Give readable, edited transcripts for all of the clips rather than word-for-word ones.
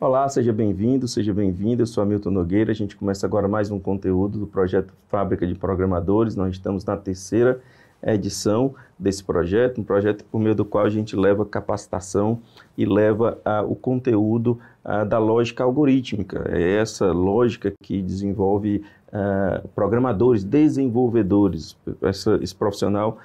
Olá, seja bem-vindo, seja bem-vinda. Eu sou Hamilton Nogueira. A gente começa agora mais um conteúdo do projeto Fábrica de Programadores. Nós estamos na terceira edição desse projeto, um projeto por meio do qual a gente leva capacitação e leva o conteúdo da lógica algorítmica. É essa lógica que desenvolve programadores, desenvolvedores, esse profissional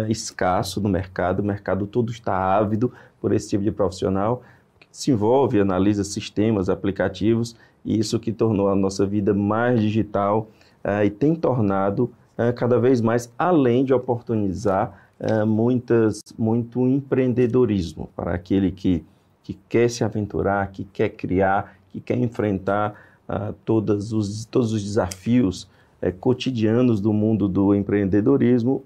escasso no mercado. O mercado todo está ávido por esse tipo de profissional que se envolve, analisa sistemas, aplicativos, e isso que tornou a nossa vida mais digital e tem tornado cada vez mais, além de oportunizar muito empreendedorismo para aquele que quer se aventurar, que quer criar, que quer enfrentar todos os desafios cotidianos do mundo do empreendedorismo.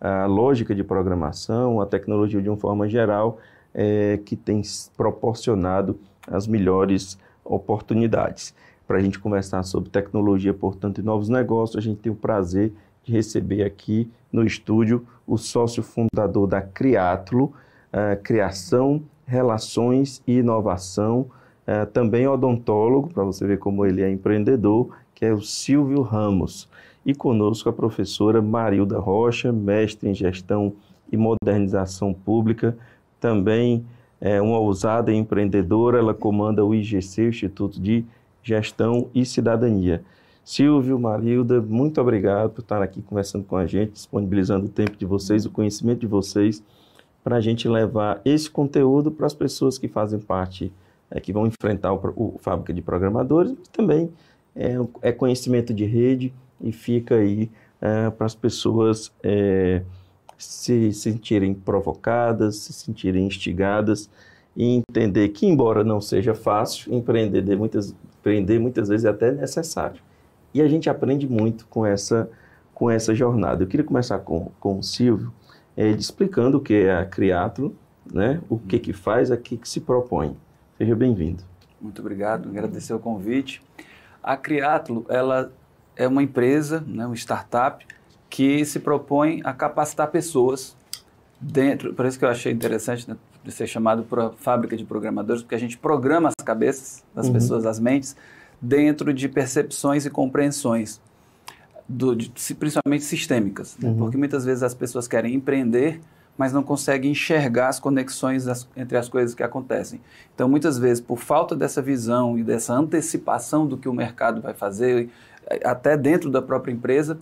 A lógica de programação, a tecnologia de uma forma geral, que tem proporcionado as melhores oportunidades. Para a gente conversar sobre tecnologia, portanto, e novos negócios, a gente tem o prazer de receber aqui no estúdio o sócio fundador da Criatlo, Criação, Relações e Inovação, também odontólogo, para você ver como ele é empreendedor, que é o Silvio Ramos. E conosco a professora Marilda Rocha, mestre em Gestão e Modernização Pública, também uma ousada empreendedora. Ela comanda o IGC, o Instituto de Gestão e Cidadania. Silvio, Marilda, muito obrigado por estar aqui conversando com a gente, disponibilizando o tempo de vocês, o conhecimento de vocês, para a gente levar esse conteúdo para as pessoas que fazem parte, que vão enfrentar o Fábrica de Programadores, mas também é conhecimento de rede e fica aí para as pessoas se sentirem provocadas, se sentirem instigadas e entender que, embora não seja fácil, empreender muitas vezes é até necessário. E a gente aprende muito com essa jornada. Eu queria começar com o Silvio, explicando o que é a Criatlo, né? O que faz, a que se propõe. Seja bem-vindo. Muito obrigado, agradecer o convite. A Criatlo, ela é uma empresa, né, uma startup, que se propõe a capacitar pessoas dentro, por isso que eu achei interessante, né, de ser chamado para Fábrica de Programadores, porque a gente programa as cabeças das pessoas, as mentes, dentro de percepções e compreensões, principalmente sistêmicas, né? Porque muitas vezes as pessoas querem empreender, mas não conseguem enxergar as conexões entre as coisas que acontecem. Então, muitas vezes, por falta dessa visão e dessa antecipação do que o mercado vai fazer, até dentro da própria empresa,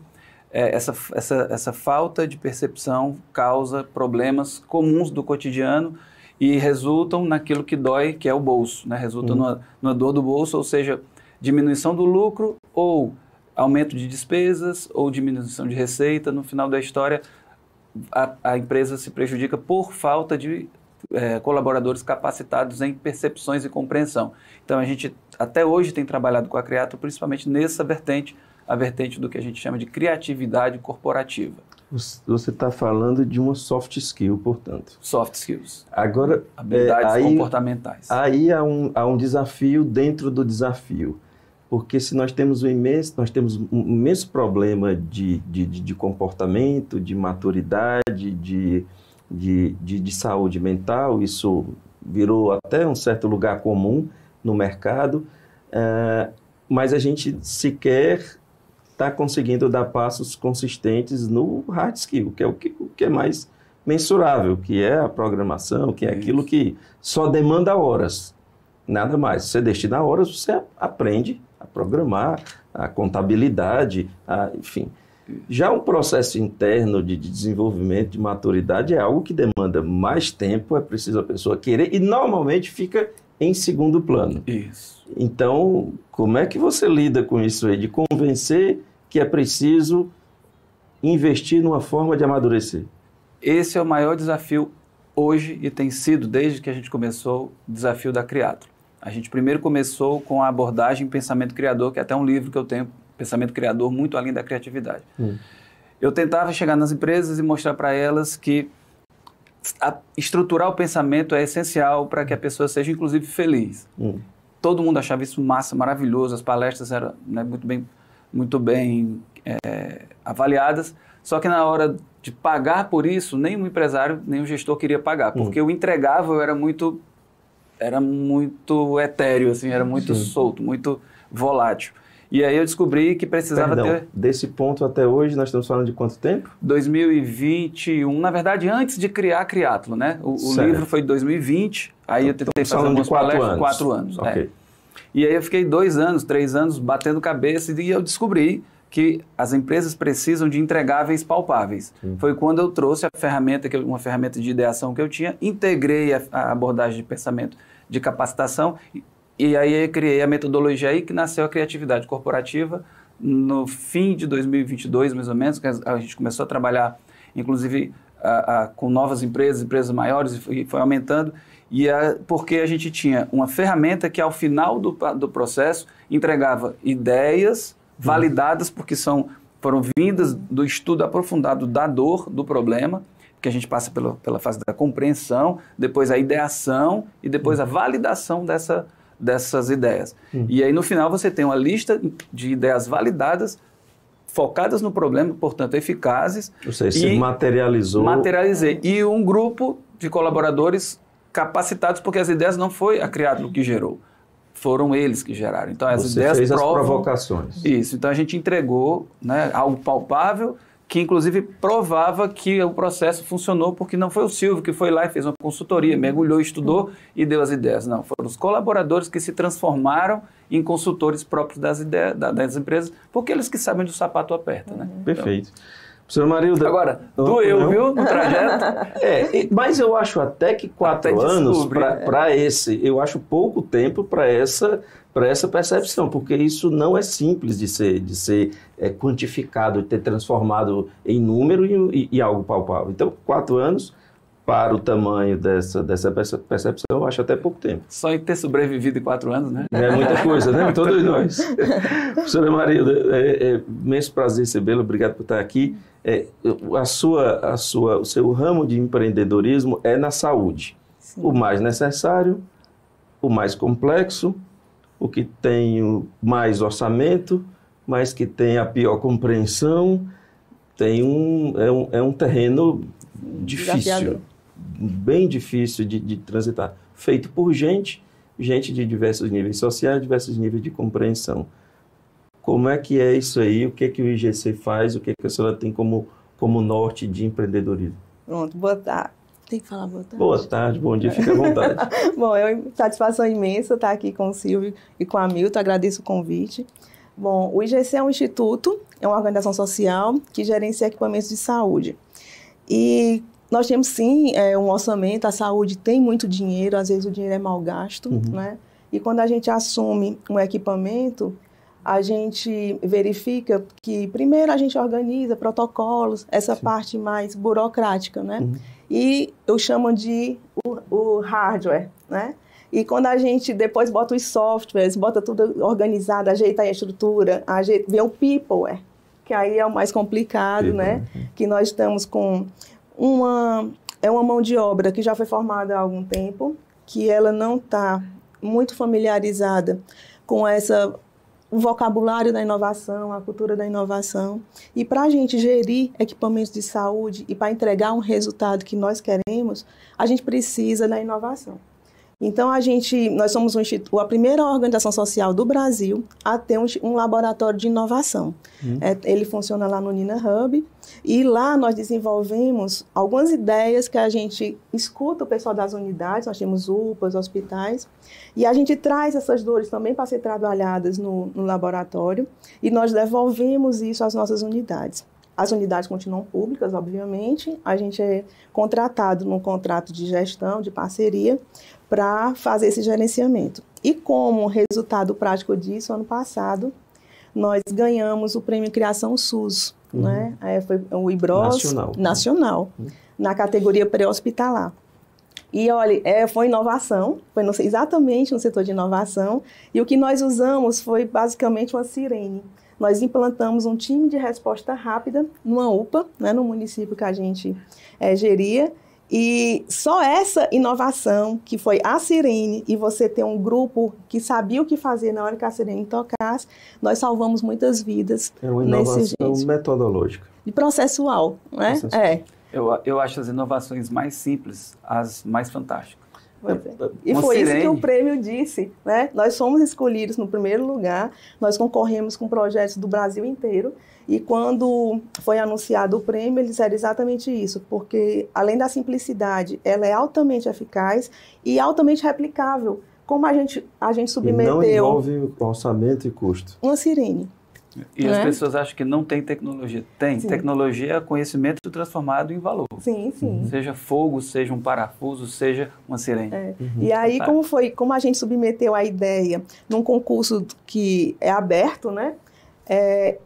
essa falta de percepção causa problemas comuns do cotidiano e resultam naquilo que dói, que é o bolso, né? Resulta numa dor do bolso, ou seja, diminuição do lucro ou aumento de despesas ou diminuição de receita. No final da história, a empresa se prejudica por falta de colaboradores capacitados em percepções e compreensão. Então, a gente até hoje tem trabalhado com a Criatlo principalmente nessa vertente, a vertente do que a gente chama de criatividade corporativa. Você está falando de uma soft skill, portanto. Soft skills. Agora, habilidades comportamentais. Aí há um desafio dentro do desafio. Porque se nós temos um imenso problema de comportamento, de maturidade, de saúde mental, isso virou até um certo lugar comum no mercado, mas a gente sequer está conseguindo dar passos consistentes no hard skill, que é o que é mais mensurável, que é a programação, que é aquilo que só demanda horas, nada mais. Você destina horas, você aprende a programar, a contabilidade, enfim. Já um processo interno de desenvolvimento, de maturidade, é algo que demanda mais tempo, é preciso a pessoa querer e normalmente fica em segundo plano. Isso. Então, como é que você lida com isso aí, de convencer que é preciso investir numa forma de amadurecer? Esse é o maior desafio hoje e tem sido, desde que a gente começou, o desafio da Criatlo. A gente primeiro começou com a abordagem Pensamento Criador, que é até um livro que eu tenho, Pensamento Criador, muito além da criatividade. Eu tentava chegar nas empresas e mostrar para elas que estruturar o pensamento é essencial para que a pessoa seja, inclusive, feliz. Todo mundo achava isso massa, maravilhoso, as palestras eram, né, muito bem avaliadas, só que na hora de pagar por isso, nem o empresário, nem o gestor queria pagar, porque o entregável era muito era muito etéreo, assim, era muito solto, muito volátil. E aí eu descobri que precisava ter... Desse ponto até hoje, nós estamos falando de quanto tempo? 2021, na verdade, antes de criar a Criatlo, né? O livro foi de 2020, aí eu tentei fazer algumas palestras, 4 anos. Ok. E aí eu fiquei 2 anos, 3 anos batendo cabeça e eu descobri que as empresas precisam de entregáveis palpáveis. Foi quando eu trouxe a ferramenta, uma ferramenta de ideação que eu tinha, integrei a abordagem de pensamento de capacitação e aí eu criei a metodologia aí que nasceu a criatividade corporativa no fim de 2022, mais ou menos, que a gente começou a trabalhar, inclusive, com novas empresas maiores, e foi aumentando, porque a gente tinha uma ferramenta que, ao final do processo, entregava ideias validadas, porque foram vindas do estudo aprofundado da dor, do problema, que a gente passa pela fase da compreensão, depois a ideação e depois a validação dessas ideias. E aí, no final, você tem uma lista de ideias validadas, focadas no problema, portanto, eficazes. Ou seja, se materializou. Materializei. E um grupo de colaboradores capacitados, porque as ideias não foi a Criatlo que gerou, foram eles que geraram. Então, as ideias fez provam... as provocações. Isso. Então, a gente entregou, né, algo palpável, que inclusive provava que o processo funcionou, porque não foi o Silvio que foi lá e fez uma consultoria, mergulhou, estudou e deu as ideias. Não, foram os colaboradores que se transformaram em consultores próprios das empresas, porque eles que sabem onde o sapato aperta, né? Perfeito. Professora Marilda... Agora, doeu, viu, no trajeto? Mas eu acho até que 4 anos para esse... Eu acho pouco tempo para essa percepção, porque isso não é simples de ser quantificado, de ter transformado em número e algo palpável. Então, 4 anos, para o tamanho dessa percepção, eu acho até pouco tempo. Só em ter sobrevivido em 4 anos, né? É muita coisa, né? Todos nós. Professora Marilda, imenso prazer recebê-la, obrigado por estar aqui. O seu ramo de empreendedorismo é na saúde. Sim. O mais necessário, o mais complexo, o que tem mais orçamento, mas que tem a pior compreensão, é um terreno difícil, bem difícil de transitar, feito por gente de diversos níveis sociais, diversos níveis de compreensão. Como é que é isso aí? O que é que o IGC faz? O que é que a senhora tem como norte de empreendedorismo? Pronto, boa tarde. Tem que falar boa tarde? Boa tarde, bom dia, fica à vontade. Bom, é uma satisfação imensa estar aqui com o Silvio e com a Milton, agradeço o convite. Bom, o IGC é um instituto, é uma organização social que gerencia equipamentos de saúde. E nós temos, sim, um orçamento, a saúde tem muito dinheiro, às vezes o dinheiro é mal gasto, né? E quando a gente assume um equipamento, a gente verifica que, primeiro, a gente organiza protocolos, essa parte mais burocrática, né? E eu chamo de o hardware, né? E quando a gente depois bota os softwares, bota tudo organizado, ajeita a estrutura, vem o people, que aí é o mais complicado, né? Que nós estamos com uma mão de obra que já foi formada há algum tempo, que ela não está muito familiarizada com o vocabulário da inovação, a cultura da inovação. E para a gente gerir equipamentos de saúde e para entregar um resultado que nós queremos, a gente precisa da inovação. Então, nós somos a primeira organização social do Brasil a ter um laboratório de inovação. Ele funciona lá no Nina Hub e lá nós desenvolvemos algumas ideias que a gente escuta o pessoal das unidades, nós temos UPAs, hospitais, e a gente traz essas dores também para ser trabalhadas no laboratório e nós devolvemos isso às nossas unidades. As unidades continuam públicas, obviamente, a gente é contratado num contrato de gestão, de parceria, para fazer esse gerenciamento. E como resultado prático disso, ano passado, nós ganhamos o Prêmio Criação SUS, né? Foi o IBROS Nacional, na categoria pré-hospitalar. E, olha, foi inovação, exatamente no setor de inovação, e o que nós usamos foi basicamente uma sirene. Nós implantamos um time de resposta rápida numa UPA, né, no município que a gente geria, e só essa inovação, que foi a sirene, e você ter um grupo que sabia o que fazer na hora que a sirene tocasse, nós salvamos muitas vidas. É uma inovação metodológica. E processual, né? Eu acho as inovações mais simples as mais fantásticas. E foi isso que o prêmio disse, né? Nós fomos escolhidos no primeiro lugar, nós concorremos com projetos do Brasil inteiro, e quando foi anunciado o prêmio, eles disseram exatamente isso, porque além da simplicidade, ela é altamente eficaz e altamente replicável. Como a gente submeteu... E não envolve orçamento e custo. Uma sirene. E as pessoas acham que não tem tecnologia. Tem. Sim. Tecnologia é conhecimento transformado em valor. Sim, sim. Seja fogo, seja um parafuso, seja uma sirene. E aí, como a gente submeteu a ideia num concurso que é aberto, né?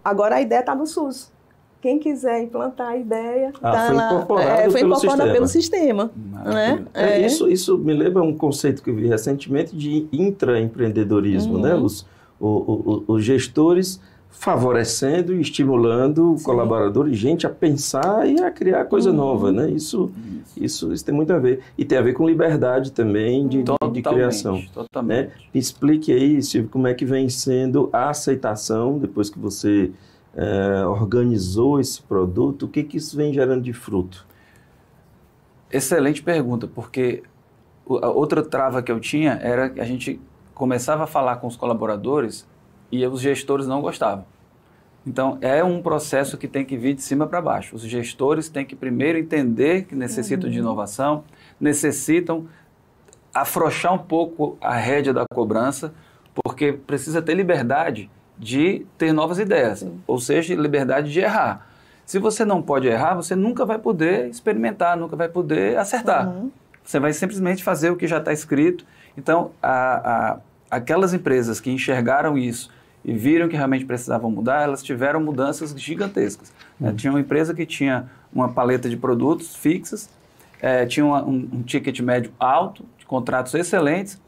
Agora a ideia está no SUS. Quem quiser implantar a ideia, foi incorporado pelo sistema. Né? Isso me lembra um conceito que eu vi recentemente de intraempreendedorismo, né? Os gestores favorecendo e estimulando o colaborador e gente a pensar e a criar coisa nova, né? Isso tem muito a ver. E tem a ver com liberdade também de criação. Totalmente. Né? Me explique aí, Silvio, como é que vem sendo a aceitação depois que você organizou esse produto, o que isso vem gerando de fruto? Excelente pergunta, porque a outra trava que eu tinha era que a gente começava a falar com os colaboradores e os gestores não gostavam. Então, é um processo que tem que vir de cima para baixo. Os gestores têm que primeiro entender que necessitam de inovação, necessitam afrouxar um pouco a rédea da cobrança, porque precisa ter liberdade de ter novas ideias, ou seja, liberdade de errar. Se você não pode errar, você nunca vai poder experimentar, nunca vai poder acertar. Você vai simplesmente fazer o que já está escrito. Então, aquelas empresas que enxergaram isso e viram que realmente precisavam mudar, elas tiveram mudanças gigantescas. Tinha uma empresa que tinha uma paleta de produtos fixas, tinha um ticket médio alto, de contratos excelentes,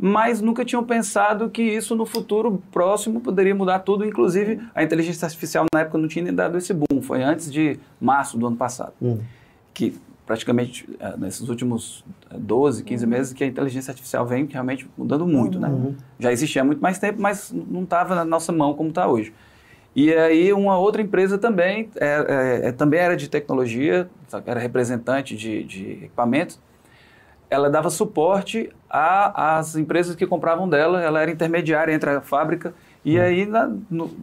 mas nunca tinham pensado que isso no futuro próximo poderia mudar tudo, inclusive a inteligência artificial na época não tinha nem dado esse boom, foi antes de março do ano passado, que praticamente nesses últimos 12, 15 meses que a inteligência artificial vem realmente mudando muito, né? Já existia há muito mais tempo, mas não estava na nossa mão como está hoje. E aí uma outra empresa também, também era de tecnologia, era representante de equipamentos, ela dava suporte às empresas que compravam dela, ela era intermediária entre a fábrica, e aí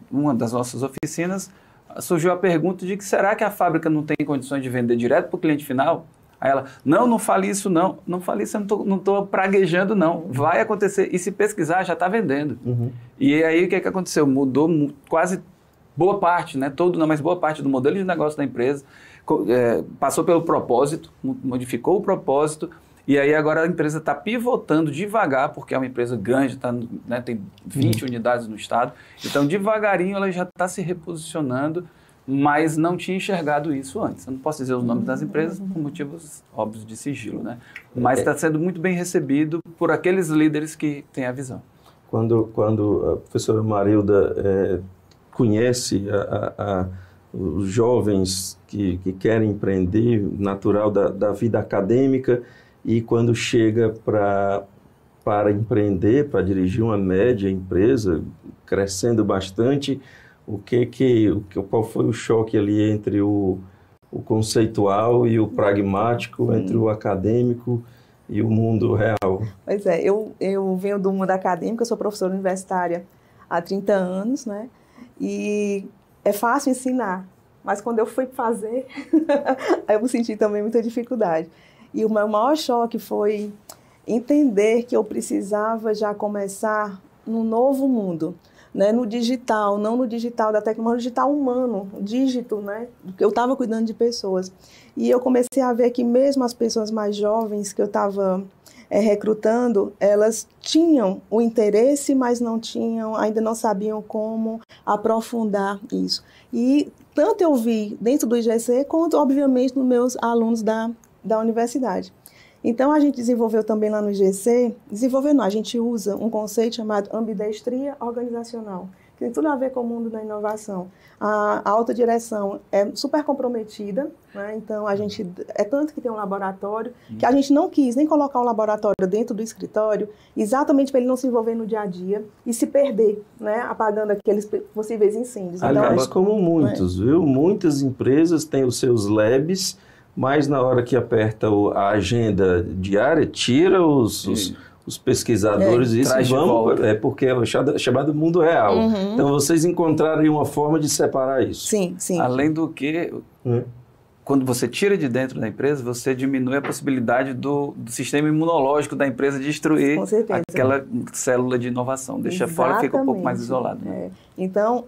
numa das nossas oficinas surgiu a pergunta de que será que a fábrica não tem condições de vender direto para o cliente final? Aí ela, não fale isso não, não fale isso, eu não estou praguejando não, vai acontecer, e se pesquisar já está vendendo. E aí o que aconteceu? Mudou quase boa parte, né? Mas boa parte do modelo de negócio da empresa, passou pelo propósito, modificou o propósito, e aí agora a empresa está pivotando devagar, porque é uma empresa grande, tem 20 unidades no estado, então devagarinho ela já está se reposicionando, mas não tinha enxergado isso antes. Eu não posso dizer os nomes das empresas por motivos óbvios de sigilo, né? Mas está sendo muito bem recebido por aqueles líderes que têm a visão. Quando a professora Marilda conhece os jovens que querem empreender, natural da vida acadêmica, e quando chega para empreender, para dirigir uma média empresa, crescendo bastante, qual foi o choque ali entre o conceitual e o pragmático, entre o acadêmico e o mundo real? Pois é, eu venho do mundo acadêmico, eu sou professora universitária há 30 anos, né? E é fácil ensinar, mas quando eu fui fazer, aí eu senti também muita dificuldade. E o meu maior choque foi entender que eu precisava já começar no novo mundo, né? No digital, não no digital da tecnologia, no digital humano, dígito, né? Eu estava cuidando de pessoas. E eu comecei a ver que mesmo as pessoas mais jovens que eu estava recrutando, elas tinham o interesse, mas ainda não sabiam como aprofundar isso. E tanto eu vi dentro do IGC, quanto, obviamente, nos meus alunos da universidade. Então, a gente desenvolveu também lá no IGC, a gente usa um conceito chamado ambidestria organizacional, que tem tudo a ver com o mundo da inovação. A alta direção é super comprometida, né? Então, tanto que tem um laboratório, que a gente não quis nem colocar um laboratório dentro do escritório, exatamente para ele não se envolver no dia a dia e se perder, né? Apagando aqueles possíveis incêndios. Aliás, como muitos, viu? Muitas empresas têm os seus labs, mas na hora que aperta a agenda diária, tira os pesquisadores e traz vão, porque é o chamado mundo real. Então, vocês encontraram uma forma de separar isso. Sim, sim. Além do que, quando você tira de dentro da empresa, você diminui a possibilidade do sistema imunológico da empresa destruir aquela célula de inovação. Deixa fora, fica um pouco mais isolado. Né? Então,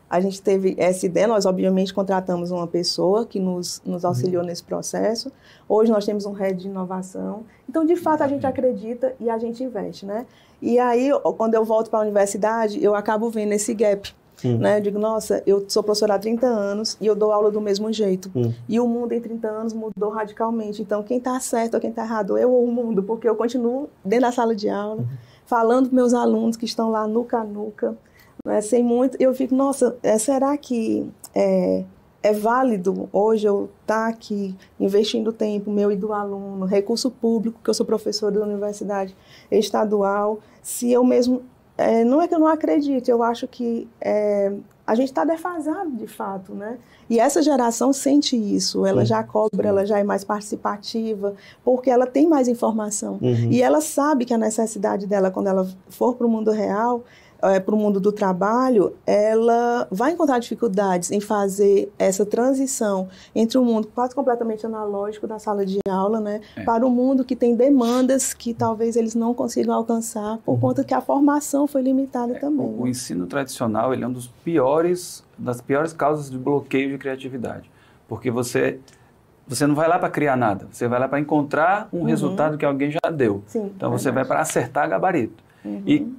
a gente teve essa ideia, nós obviamente contratamos uma pessoa que nos auxiliou nesse processo. Hoje nós temos um head de inovação. Então, de fato, a gente acredita e a gente investe, né? E aí, quando eu volto para a universidade, eu acabo vendo esse gap. Né? Eu digo, nossa, eu sou professora há 30 anos e eu dou aula do mesmo jeito. E o mundo em 30 anos mudou radicalmente. Então, quem está certo ou quem está errado, eu ou o mundo, porque eu continuo dentro da sala de aula, falando para meus alunos que estão lá nuca a nuca, né? Sem muito, eu fico, nossa, será que é válido hoje eu estar aqui investindo tempo meu e do aluno, recurso público, que eu sou professora da universidade estadual, se eu mesmo... não é que eu não acredito, eu acho que a gente está defasado de fato, né? E essa geração sente isso, ela já cobra, ela já é mais participativa, porque ela tem mais informação. E ela sabe que a necessidade dela, quando ela for para o mundo real, para o mundo do trabalho, ela vai encontrar dificuldades em fazer essa transição entre o mundo quase completamente analógico da sala de aula, né, para o mundo que tem demandas que talvez eles não consigam alcançar por conta que a formação foi limitada também. O ensino tradicional, ele é das piores causas de bloqueio de criatividade, porque você não vai lá para criar nada, você vai lá para encontrar um resultado que alguém já deu. Sim, então você vai para acertar gabarito. E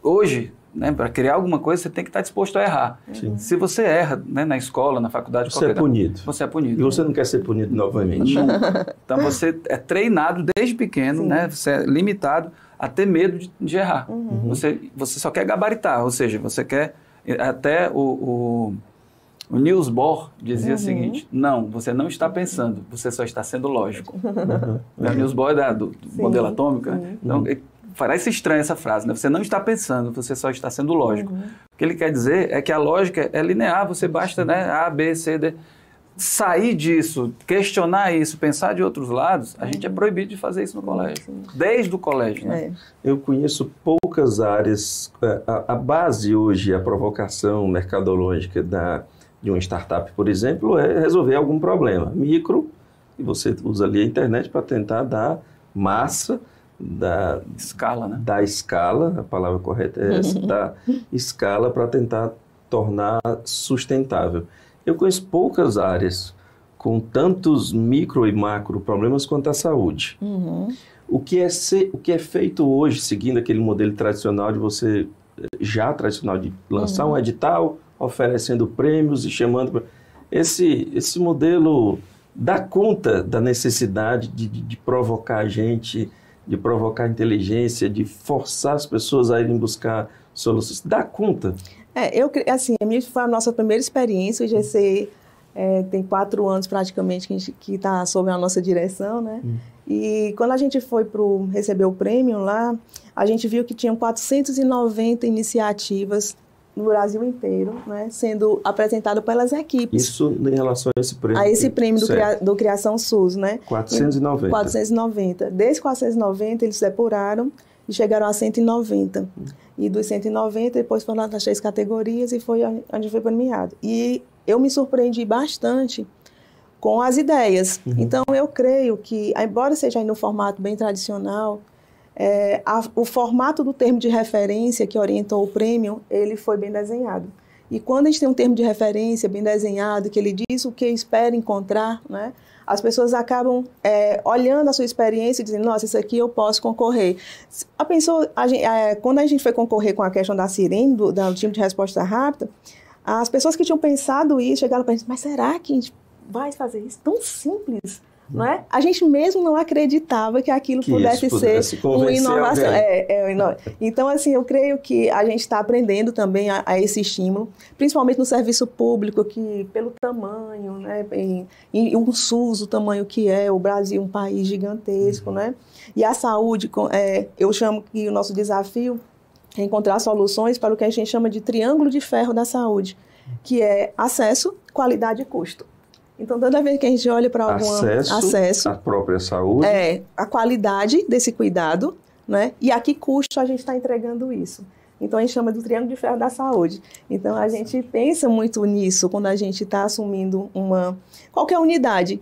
hoje, né, para criar alguma coisa, você tem que estar disposto a errar. Se você erra, né, na escola, na faculdade... Você é punido. Você é punido. E você não quer ser punido novamente. Então, você é treinado desde pequeno, né, você é limitado a ter medo de errar. Você só quer gabaritar, ou seja, você quer... Até o Niels Bohr dizia o seguinte, não, você não está pensando, você só está sendo lógico. O Niels Bohr é do modelo atômico, né? Então, parece estranha essa frase, né? Você não está pensando, você só está sendo lógico. O que ele quer dizer é que a lógica é linear, você basta, né, A, B, C, D. Sair disso, questionar isso, pensar de outros lados, a gente é proibido de fazer isso no colégio. Desde o colégio, né? Eu conheço poucas áreas. A base hoje, a provocação mercadológica de uma startup, por exemplo, é resolver algum problema micro, e você usa ali a internet para tentar dar massa, da escala, né? Da escala, a palavra correta é essa, da escala para tentar tornar sustentável. Eu conheço poucas áreas com tantos micro e macro problemas quanto a saúde. O que é feito hoje, seguindo aquele modelo tradicional de você, já tradicional de lançar um edital, oferecendo prêmios e chamando... Esse modelo dá conta da necessidade de provocar a gente, de provocar a inteligência, de forçar as pessoas a irem buscar soluções. Dá conta? Assim, a minha foi a nossa primeira experiência. O IGC tem 4 anos praticamente que está sob a nossa direção, né? E quando a gente foi receber o prêmio lá, a gente viu que tinham 490 iniciativas no Brasil inteiro, né, sendo apresentado pelas equipes. Isso em relação a esse prêmio? A esse prêmio do Criação SUS, né? 490. 490. Desses 490, eles depuraram e chegaram a 190. E dos 190, depois foram nas 3 categorias e foi onde foi premiado. E eu me surpreendi bastante com as ideias. Então, eu creio que, embora seja no formato bem tradicional, o formato do termo de referência que orientou o prêmio, ele foi bem desenhado. E quando a gente tem um termo de referência bem desenhado, que ele diz o que espera encontrar, né, as pessoas acabam olhando a sua experiência e dizendo, nossa, isso aqui eu posso concorrer. Quando a gente foi concorrer com a questão da Sirene, do time de resposta rápida, as pessoas que tinham pensado isso chegaram para a gente, mas será que a gente vai fazer isso tão simples? Não é? A gente mesmo não acreditava que aquilo pudesse ser uma inovação. Então, assim, eu creio que a gente está aprendendo também a esse estímulo, principalmente no serviço público, que pelo tamanho, né, e o SUS, o tamanho que é, o Brasil, um país gigantesco, né? E a saúde, eu chamo que o nosso desafio é encontrar soluções para o que a gente chama de triângulo de ferro da saúde, que é acesso, qualidade e custo. Então, toda vez que a gente olha para algum acesso à própria saúde, a qualidade desse cuidado, né? E a que custo a gente está entregando isso. Então, a gente chama do triângulo de ferro da saúde. Então, a gente pensa muito nisso quando a gente está assumindo qualquer unidade.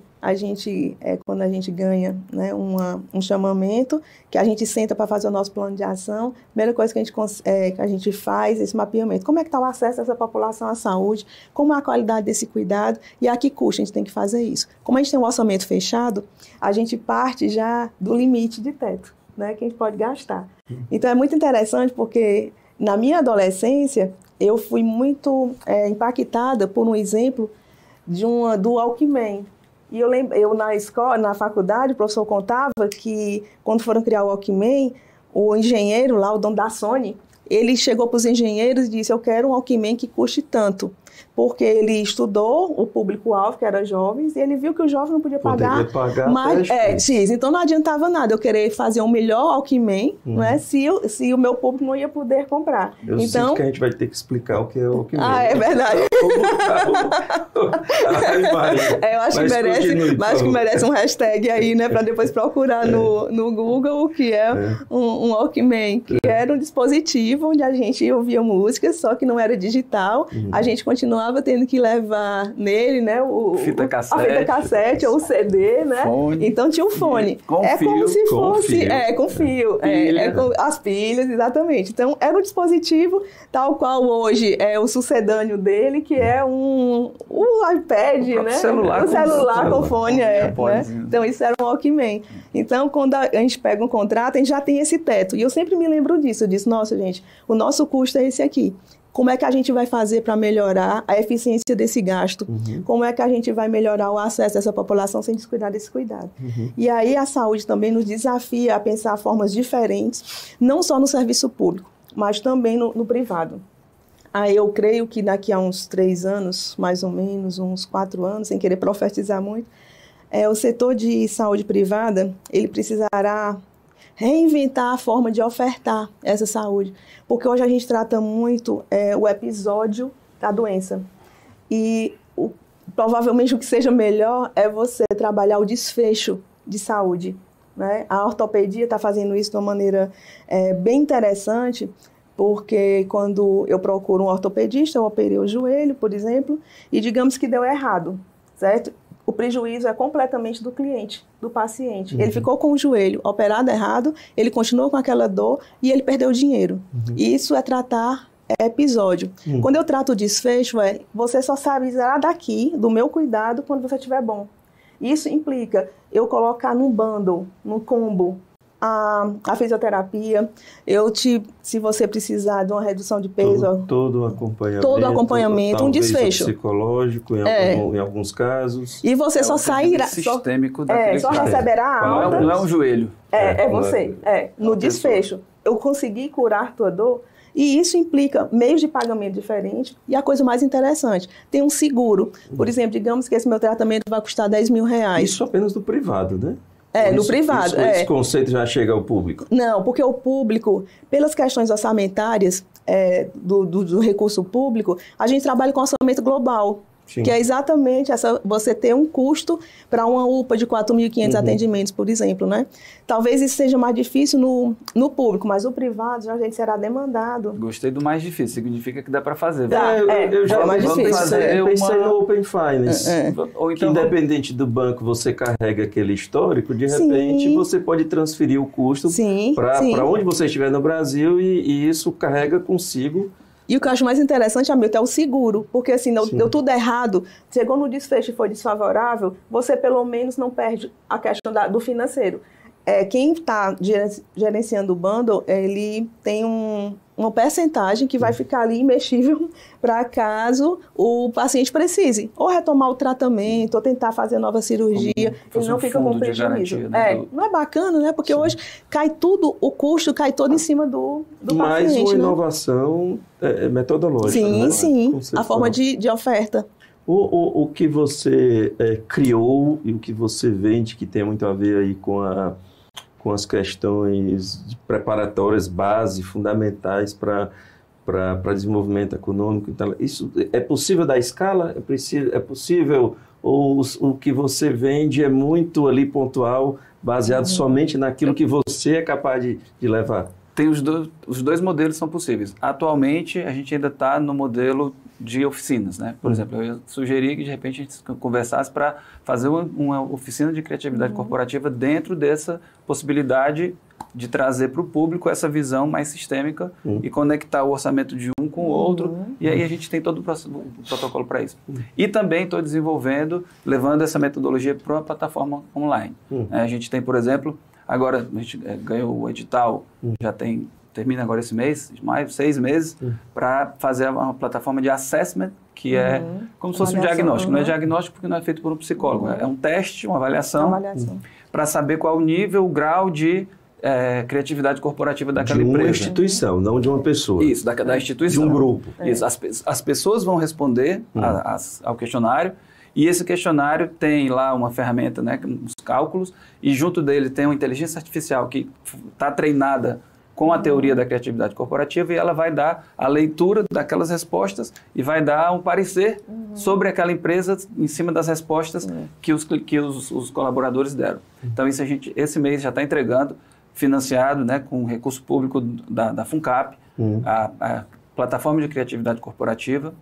Quando a gente ganha, né, um chamamento, que a gente senta para fazer o nosso plano de ação, a primeira coisa que a gente faz é esse mapeamento. Como é que está o acesso dessa população à saúde? Como é a qualidade desse cuidado? E a que custo a gente tem que fazer isso? Como a gente tem um orçamento fechado, a gente parte já do limite de teto, né, que a gente pode gastar. Então, é muito interessante porque, na minha adolescência, eu fui muito impactada por um exemplo do Walkman. E eu na escola, na faculdade, o professor contava que quando foram criar o Walkman, o engenheiro lá, o dono da Sony, ele chegou para os engenheiros e disse: eu quero um Walkman que custe tanto. Porque ele estudou o público-alvo, que era jovens, e ele viu que o jovem não podia pagar mais. X. Então não adiantava nada eu querer fazer um melhor Walkman, né, se o meu público não ia poder comprar. Eu sinto que a gente vai ter que explicar o que é o Walkman. É verdade. Eu acho que merece um hashtag aí, né, para depois procurar no Google o que é um Walkman, que era um dispositivo onde a gente ouvia música, só que não era digital. A gente continuava tendo que levar nele, né, a fita cassete ou o CD, né? Fone. Então tinha o fone. Com fio. Com as pilhas, exatamente. Então era um dispositivo tal qual hoje é o sucedâneo dele, que é o iPad, né? Celular com fone, né? Então isso era um Walkman. Então quando a gente pega um contrato, a gente já tem esse teto. E eu sempre me lembro disso. Eu disse: nossa, gente, o nosso custo é esse aqui. Como é que a gente vai fazer para melhorar a eficiência desse gasto? Como é que a gente vai melhorar o acesso dessa população sem descuidar desse cuidado? E aí a saúde também nos desafia a pensar formas diferentes, não só no serviço público, mas também no privado. Aí eu creio que daqui a uns 3 anos, mais ou menos, uns 4 anos, sem querer profetizar muito, o setor de saúde privada, ele precisará reinventar a forma de ofertar essa saúde. Porque hoje a gente trata muito o episódio da doença. E provavelmente o que seja melhor é você trabalhar o desfecho de saúde, né? A ortopedia está fazendo isso de uma maneira bem interessante, porque quando eu procuro um ortopedista, eu operei o joelho, por exemplo, e digamos que deu errado, certo? O prejuízo é completamente do cliente, do paciente. Ele ficou com o joelho operado errado, ele continuou com aquela dor e ele perdeu dinheiro. Isso é tratar episódio. Quando eu trato o desfecho, você só sabe zerar daqui, do meu cuidado, quando você estiver bom. Isso implica eu colocar num bundle, num combo, a fisioterapia, se você precisar de uma redução de peso... Todo o acompanhamento, um desfecho. Psicológico, em alguns casos. E você só sairá... Sistêmico só receberá a alta... Não é um joelho. No desfecho. Eu consegui curar tua dor, e isso implica meios de pagamento diferentes. E a coisa mais interessante, tem um seguro. Por exemplo, digamos que esse meu tratamento vai custar R$10.000. Isso apenas do privado, né? No privado. Esse conceito já chega ao público? Não, porque o público, pelas questões orçamentárias do recurso público, a gente trabalha com orçamento global. Sim. Que é exatamente você ter um custo para uma UPA de 4.500 atendimentos, por exemplo, né? Talvez isso seja mais difícil no público, mas o privado já a gente será demandado. Gostei do mais difícil, significa que dá para fazer. Eu já mais pensei no Open Finance. Ou então, que independente do banco você carrega aquele histórico, de repente você pode transferir o custo para onde você estiver no Brasil e isso carrega consigo. E o que eu acho mais interessante, Hamilton, é o seguro. Porque assim, deu tudo errado, chegou no desfecho e foi desfavorável, você pelo menos não perde a questão do financeiro. Quem está gerenciando o bundle, ele tem uma percentagem que vai ficar ali imexível para caso o paciente precise ou retomar o tratamento, ou tentar fazer nova cirurgia, ele não fica com prejuízo. Não é bacana, né? Porque hoje cai tudo, o custo cai todo em cima do paciente. Mais uma inovação metodológica. Sim. A forma de oferta. O que você criou e o que você vende, que tem muito a ver aí com as questões preparatórias, base, fundamentais para para desenvolvimento econômico. Então, isso é possível dar escala? É possível? Ou o que você vende é muito ali pontual, baseado somente naquilo que você é capaz de levar? Tem os dois modelos são possíveis. Atualmente, a gente ainda está no modelo de oficinas, né? Por exemplo, eu sugeri que, de repente, a gente conversasse para fazer uma oficina de criatividade corporativa dentro dessa possibilidade de trazer para o público essa visão mais sistêmica e conectar o orçamento de um com o outro. E aí a gente tem todo o protocolo para isso. E também estou desenvolvendo, levando essa metodologia para uma plataforma online. A gente tem, por exemplo, agora a gente ganhou o edital, termina agora esse mês, mais 6 meses, para fazer uma plataforma de assessment, que é como se fosse um diagnóstico. Não é diagnóstico porque não é feito por um psicólogo. É um teste, uma avaliação. Para saber qual o nível, o grau de criatividade corporativa daquela empresa. De uma instituição, não de uma pessoa. Isso, da instituição. De um grupo. Isso, as pessoas vão responder ao questionário, e esse questionário tem lá uma ferramenta, né, uns cálculos, e junto dele tem uma inteligência artificial que está treinada com a teoria da criatividade corporativa, e ela vai dar a leitura daquelas respostas e vai dar um parecer sobre aquela empresa em cima das respostas que os colaboradores deram. Então, isso esse mês já está entregando, financiado, né, com recurso público da FUNCAP, a plataforma de criatividade corporativa,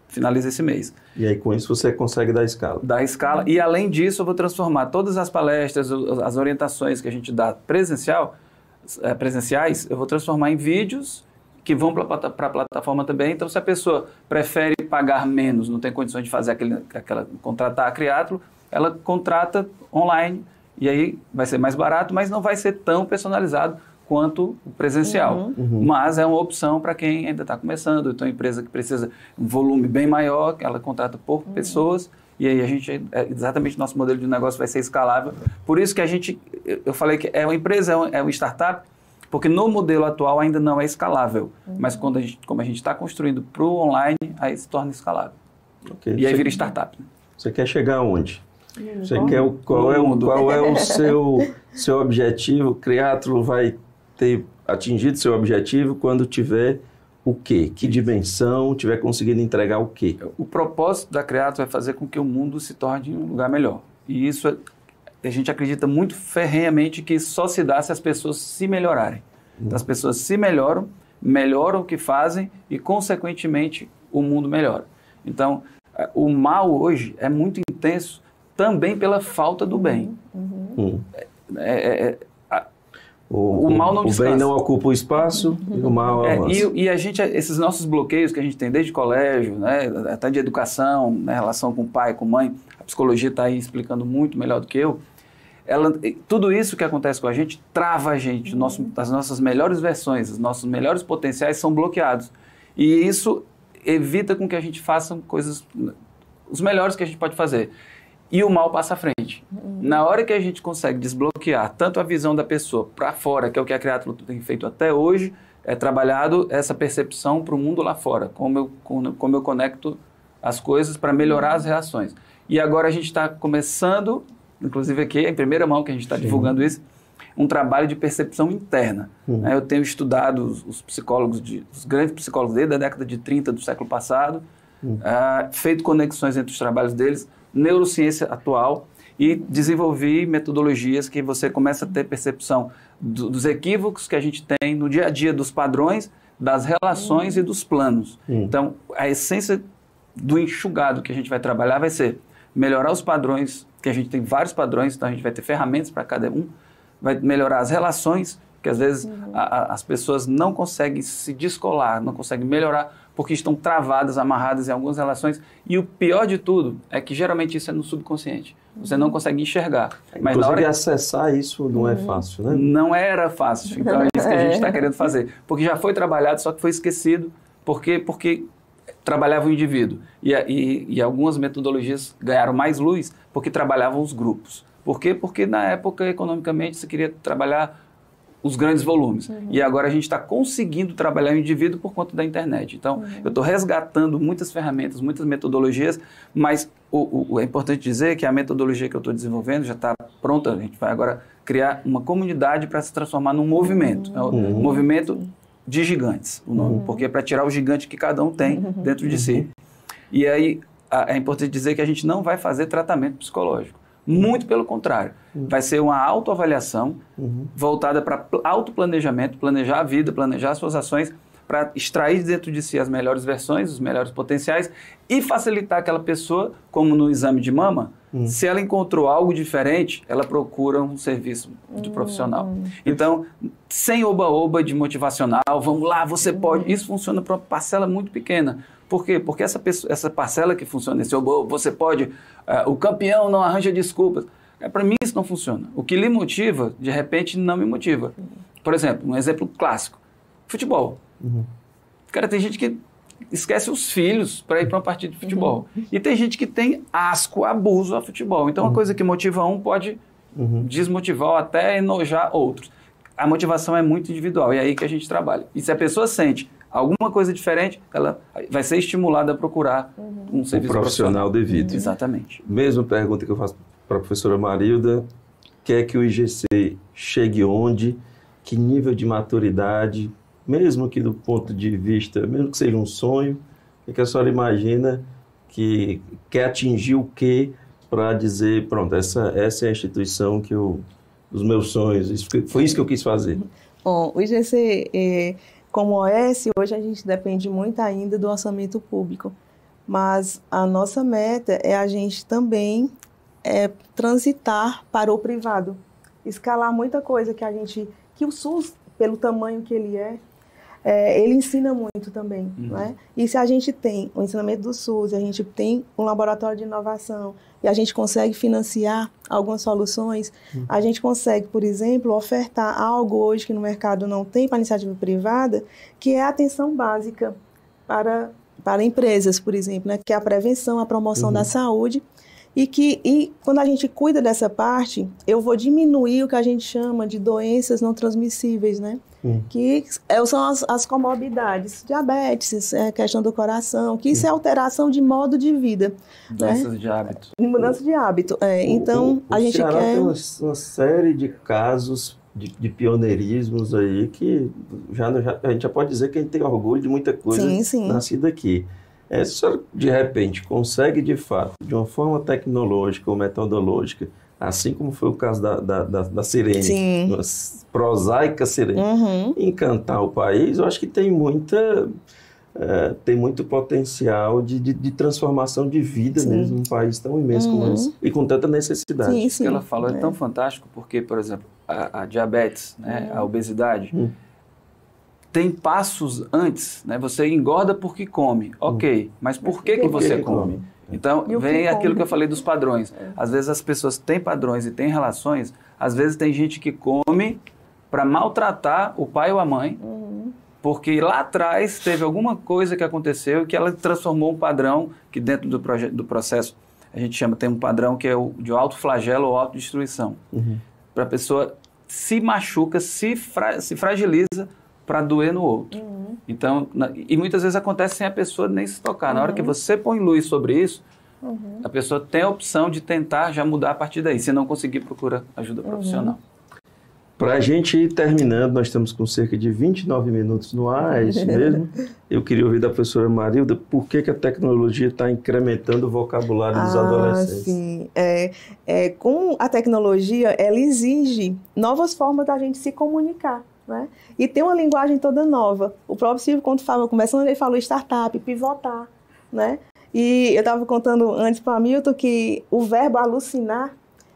finaliza esse mês. E aí, com isso, você consegue dar escala. Dar escala. E, além disso, eu vou transformar todas as palestras, as orientações que a gente dá presenciais, eu vou transformar em vídeos que vão para a plataforma também. Então, se a pessoa prefere pagar menos, não tem condições de fazer contratar a Criatlo, ela contrata online, e aí vai ser mais barato, mas não vai ser tão personalizado quanto o presencial. Mas é uma opção para quem ainda está começando. Então, a empresa que precisa um volume bem maior, ela contrata por pessoas, e aí exatamente nosso modelo de negócio vai ser escalável. Por isso que eu falei que é uma empresa, é uma startup, porque no modelo atual ainda não é escalável. Mas como a gente está construindo para o online, aí se torna escalável. Okay. E aí vira startup. Né? Você quer chegar aonde? Qual é o seu objetivo? Criatlo vai ter atingido seu objetivo quando tiver o quê? Que dimensão? Tiver conseguindo entregar o quê? O propósito da Criatlo é fazer com que o mundo se torne um lugar melhor. E isso a gente acredita muito ferrenhamente que só se dá se as pessoas se melhorarem. Então, as pessoas se melhoram o que fazem e, consequentemente, o mundo melhora. Então, o mal hoje é muito intenso também pela falta do bem. O mal não descansa. O bem não ocupa o espaço e o mal avança. E esses nossos bloqueios que a gente tem desde colégio, né, até de educação, né, relação com o pai, com a mãe, a psicologia está aí explicando muito melhor do que eu. Tudo isso que acontece com a gente trava a gente. As nossas melhores versões, os nossos melhores potenciais são bloqueados. E isso evita com que a gente faça coisas, os melhores que a gente pode fazer. E o mal passa à frente. Na hora que a gente consegue desbloquear tanto a visão da pessoa para fora, que é o que a Criatlo tem feito até hoje, é trabalhado essa percepção para o mundo lá fora, como eu conecto as coisas para melhorar as reações. E agora a gente está começando, inclusive aqui, em primeira mão que a gente está divulgando isso, um trabalho de percepção interna. Eu tenho estudado os psicólogos, os grandes psicólogos desde a década de 30 do século passado, feito conexões entre os trabalhos deles, neurociência atual, e desenvolvi metodologias que você começa a ter percepção dos equívocos que a gente tem no dia a dia, dos padrões, das relações e dos planos. Então, a essência do enxugado que a gente vai trabalhar vai ser melhorar os padrões, que a gente tem vários padrões, então a gente vai ter ferramentas para cada um, vai melhorar as relações, que às vezes as pessoas não conseguem se descolar, não conseguem melhorar, porque estão travadas, amarradas em algumas relações. E o pior de tudo é que geralmente isso é no subconsciente. Você não consegue enxergar. Mas na hora de acessar isso não é fácil, né? Não era fácil. Então é isso que a gente está querendo fazer. Porque já foi trabalhado, só que foi esquecido. Porque trabalhava o indivíduo. E algumas metodologias ganharam mais luz porque trabalhavam os grupos. Por quê? Porque na época, economicamente, você queria trabalhar os grandes volumes. E agora a gente está conseguindo trabalhar o indivíduo por conta da internet. Então, eu estou resgatando muitas ferramentas, muitas metodologias, mas é importante dizer que a metodologia que eu estou desenvolvendo já está pronta. A gente vai agora criar uma comunidade para se transformar num movimento. É um movimento de gigantes, o nome, porque é para tirar o gigante que cada um tem dentro de si. E aí é importante dizer que a gente não vai fazer tratamento psicológico. Muito pelo contrário. Vai ser uma autoavaliação voltada para autoplanejamento, planejar a vida, planejar as suas ações, para extrair dentro de si as melhores versões, os melhores potenciais e facilitar aquela pessoa, como no exame de mama, se ela encontrou algo diferente, ela procura um serviço de profissional. Então, sem oba-oba de motivacional, vamos lá, você pode, isso funciona para uma parcela muito pequena. Por quê? Porque essa parcela que funciona, esse oba-oba, você pode, o campeão não arranja desculpas. Para mim isso não funciona. O que lhe motiva, de repente, não me motiva. Por exemplo, um exemplo clássico, futebol. Cara, tem gente que esquece os filhos para ir para uma partida de futebol. E tem gente que tem asco, abuso a futebol. Então, uma coisa que motiva um pode desmotivar ou até enojar outros. A motivação é muito individual, e é aí que a gente trabalha. E se a pessoa sente alguma coisa diferente, ela vai ser estimulada a procurar um serviço profissional devido. Exatamente. Mesma pergunta que eu faço para a professora Marilda: quer que o IGC chegue onde? Que nível de maturidade? Mesmo que do ponto de vista, mesmo que seja um sonho, o que a senhora imagina que quer atingir o quê para dizer, pronto, essa é a instituição dos meus sonhos, foi isso que eu quis fazer? Bom, o IGC, como OS, hoje a gente depende muito ainda do orçamento público, mas a nossa meta é a gente também transitar para o privado, escalar muita coisa que o SUS, pelo tamanho que ele ele ensina muito também, né? E se a gente tem o ensinamento do SUS, a gente tem um laboratório de inovação e a gente consegue financiar algumas soluções, a gente consegue, por exemplo, ofertar algo hoje que no mercado não tem para a iniciativa privada, que é a atenção básica para empresas, por exemplo, né? Que é a prevenção, a promoção da saúde. E quando a gente cuida dessa parte, eu vou diminuir o que a gente chama de doenças não transmissíveis, né? Que são as comorbidades, diabetes, questão do coração, que isso é alteração de modo de vida. Doenças de hábito. Mudança de hábito. Então, a gente Ceará quer... tem uma série de casos de pioneirismos aí que a gente já pode dizer que a gente tem orgulho de muita coisa nascida aqui. Se a senhora, de repente, consegue, de fato, de uma forma tecnológica ou metodológica, assim como foi o caso da Sirene, uma prosaica Sirene, encantar o país, eu acho que tem muito potencial de transformação de vida mesmo num país tão imenso como esse, e com tanta necessidade. O que ela falou é tão fantástico, porque, por exemplo, a diabetes, né, a obesidade, tem passos antes, né? Você engorda porque come, ok, mas por que você come? Então, vem aquilo que eu falei dos padrões. Às vezes as pessoas têm padrões e têm relações, às vezes tem gente que come para maltratar o pai ou a mãe, porque lá atrás teve alguma coisa que aconteceu que ela transformou um padrão, que dentro do processo a gente chama, tem um padrão que é o de autoflagelo ou autodestruição. Para a pessoa se machuca, se fragiliza para doer no outro. Então, e muitas vezes acontece sem a pessoa nem se tocar. Na hora que você põe luz sobre isso, a pessoa tem a opção de tentar já mudar a partir daí. Se não conseguir, procura ajuda profissional. Para a gente ir terminando, nós estamos com cerca de 29 minutos no ar, é isso mesmo? Eu queria ouvir da professora Marilda por que a tecnologia está incrementando o vocabulário dos adolescentes. Sim. Com a tecnologia, ela exige novas formas da gente se comunicar. Né? E tem uma linguagem toda nova. O próprio Silvio, quando estava conversando, ele falou startup, pivotar. Né? E eu estava contando antes para o Hamilton que o verbo alucinar,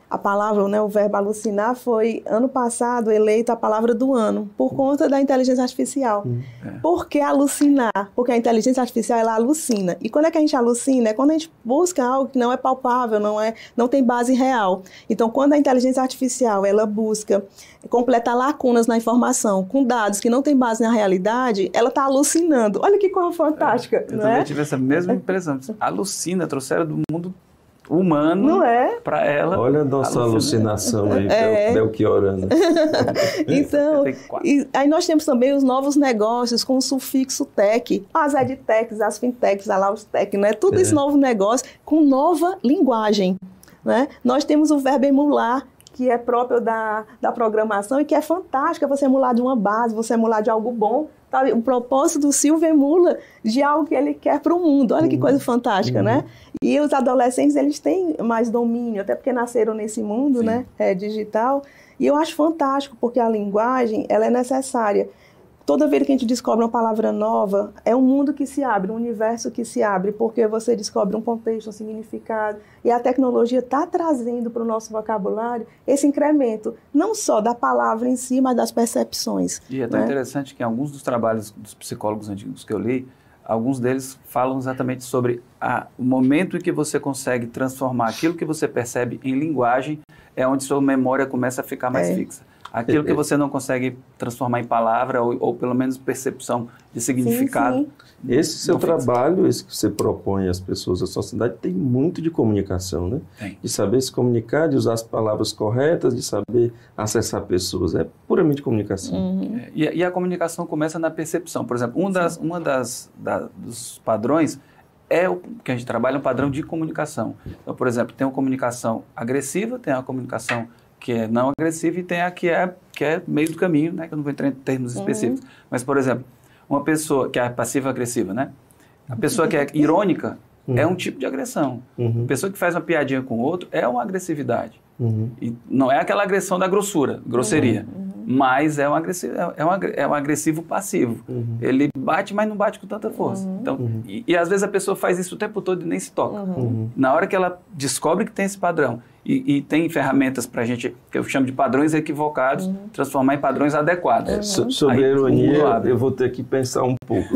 a palavra, né, o verbo alucinar, foi, ano passado, eleito a palavra do ano, por conta da inteligência artificial. Por que alucinar? Porque a inteligência artificial, ela alucina. E quando é que a gente alucina? É quando a gente busca algo que não é palpável, não tem base real. Então, quando a inteligência artificial, ela busca completar lacunas na informação com dados que não tem base na realidade, ela está alucinando. Olha que coisa fantástica. Eu também tive essa mesma impressão. Alucina, trouxeram do mundo humano para ela. Olha a nossa alucinação aí, Belchiorana. Então, aí nós temos também os novos negócios com o sufixo tech, as edtechs, as fintechs, a laustech, né? Tudo esse novo negócio com nova linguagem. Né? Nós temos o verbo emular, que é próprio da programação e que é fantástico, você emular de uma base, você emular de algo bom, sabe? O propósito do Silvio emula de algo que ele quer para o mundo. Olha que coisa fantástica, né? E os adolescentes, eles têm mais domínio, até porque nasceram nesse mundo, né? Digital. E eu acho fantástico, porque a linguagem, ela é necessária. Toda vez que a gente descobre uma palavra nova, é um mundo que se abre, um universo que se abre, porque você descobre um contexto, um significado, e a tecnologia está trazendo para o nosso vocabulário esse incremento, não só da palavra em si, mas das percepções. E é tão interessante que em alguns dos trabalhos dos psicólogos antigos que eu li, alguns deles falam exatamente sobre o momento em que você consegue transformar aquilo que você percebe em linguagem, é onde sua memória começa a ficar mais fixa. Aquilo que você não consegue transformar em palavra ou pelo menos percepção de significado. Sim. Esse seu trabalho, esse que você propõe às pessoas da sociedade, tem muito de comunicação, né? Tem. De saber se comunicar, de usar as palavras corretas, de saber acessar pessoas. É puramente comunicação. E a comunicação começa na percepção. Por exemplo, dos padrões é o que a gente trabalha, um padrão de comunicação. Então, por exemplo, tem uma comunicação agressiva, tem uma comunicação que é não agressiva e tem a que é meio do caminho, né? Que eu não vou entrar em termos específicos. Mas, por exemplo, uma pessoa que é passiva-agressiva, né? A pessoa que é irônica é um tipo de agressão. A pessoa que faz uma piadinha com o outro é uma agressividade. E não é aquela agressão da grosseria. Mas é um agressivo passivo. Ele bate, mas não bate com tanta força. Então, e às vezes a pessoa faz isso o tempo todo e nem se toca. Na hora que ela descobre que tem esse padrão e tem ferramentas para a gente, que eu chamo de padrões equivocados, transformar em padrões adequados. Sobre a ironia, eu vou ter que pensar um pouco.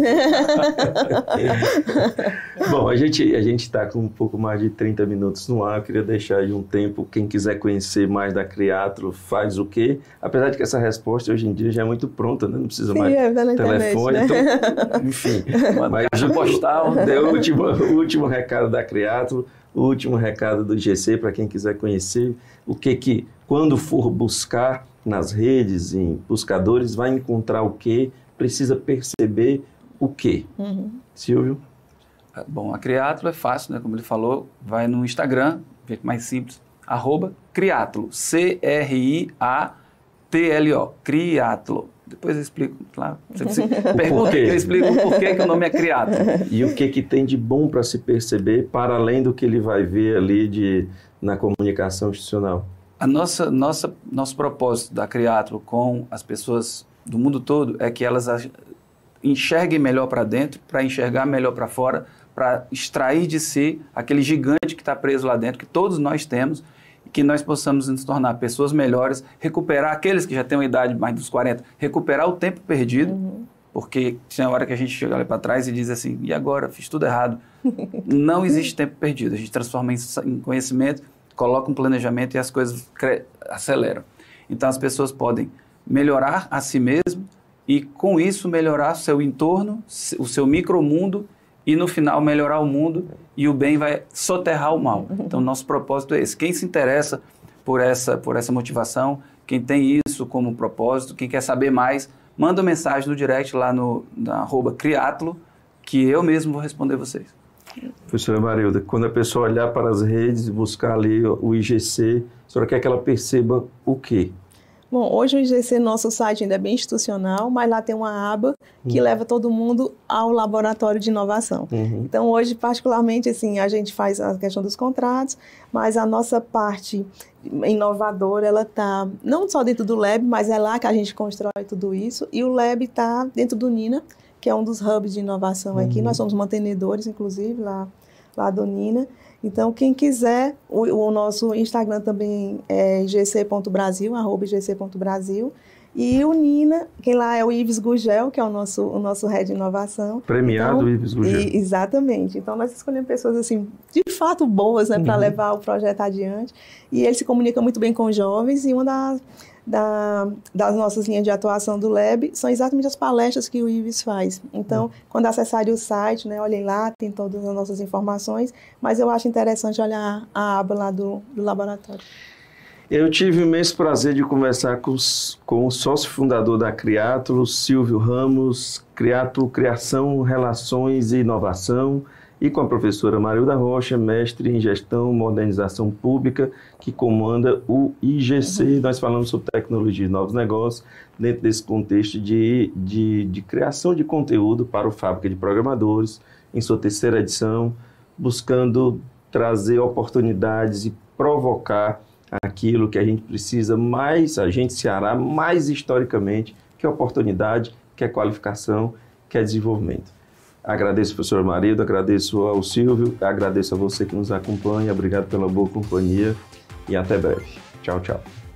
Bom, a gente está com um pouco mais de 30 minutos no ar. Eu queria deixar aí um tempo. Quem quiser conhecer mais da Criatlo, faz o quê? Apesar de que essa resposta hoje em dia já é muito pronta, né? Não precisa mais telefone. Internet, né? Então, enfim. Mas caixa postal. O último recado da Criatlo, o último recado do IGC para quem quiser conhecer o que quando for buscar nas redes, em buscadores, vai encontrar o que, precisa perceber o que. Silvio? Bom, a Criatlo é fácil, né? Como ele falou, vai no Instagram, vê que mais simples, @Criatlo, CRIATLO, Criatlo. Depois eu explico, claro. Você pergunta que eu explico o porquê que o nome é Criatlo. E o que tem de bom para se perceber, para além do que ele vai ver ali na comunicação institucional? Nosso propósito da Criatlo com as pessoas do mundo todo é que elas enxerguem melhor para dentro, para enxergar melhor para fora, para extrair de si aquele gigante que está preso lá dentro, que todos nós temos, e que nós possamos nos tornar pessoas melhores, recuperar aqueles que já têm uma idade mais dos 40, recuperar o tempo perdido, porque tinha hora que a gente chega ali para trás e diz assim, e agora? Fiz tudo errado. Não existe tempo perdido, a gente transforma em conhecimento, coloca um planejamento e as coisas aceleram. Então as pessoas podem melhorar a si mesmo e com isso melhorar o seu entorno, o seu micromundo e no final melhorar o mundo e o bem vai soterrar o mal. Então nosso propósito é esse. Quem se interessa por essa motivação, quem tem isso como propósito, quem quer saber mais, manda uma mensagem no direct lá na @Criatlo, que eu mesmo vou responder vocês. Professora Marilda, quando a pessoa olhar para as redes e buscar ali o IGC, a senhora quer que ela perceba o quê? Bom, hoje o IGC, nosso site ainda é bem institucional, mas lá tem uma aba que leva todo mundo ao laboratório de inovação. Então, hoje, particularmente, assim, a gente faz a questão dos contratos, mas a nossa parte inovadora, ela está não só dentro do Lab, mas é lá que a gente constrói tudo isso, e o Lab está dentro do Nina, que é um dos hubs de inovação aqui. Nós somos mantenedores, inclusive, lá do Nina. Então, quem quiser, o nosso Instagram também é igc.brasil, @igc.brasil. E o Nina, quem lá é o Ives Gugel, que é o nosso head de inovação. Premiado então, Ives Gugel. Exatamente. Então, nós escolhemos pessoas, assim, de fato boas, né, para levar o projeto adiante. E ele se comunica muito bem com os jovens. E uma das nossas linhas de atuação do Lab são exatamente as palestras que o Ives faz. Então, quando acessarem o site, né, olhem lá, tem todas as nossas informações, mas eu acho interessante olhar a aba lá do laboratório. Eu tive o imenso prazer de conversar com o sócio fundador da Criatlo, Silvio Ramos. Criatlo, Criação, Relações e Inovação. e com a professora Marilda Rocha, mestre em Gestão e Modernização Pública, que comanda o IGC. Nós falamos sobre tecnologia e novos negócios, dentro desse contexto de criação de conteúdo para o Fábrica de Programadores, em sua terceira edição, buscando trazer oportunidades e provocar aquilo que a gente precisa mais, a gente Ceará, mais historicamente, que é oportunidade, que é qualificação, que é desenvolvimento. Agradeço ao professor Marilda, agradeço ao Silvio, agradeço a você que nos acompanha, obrigado pela boa companhia e até breve. Tchau, tchau.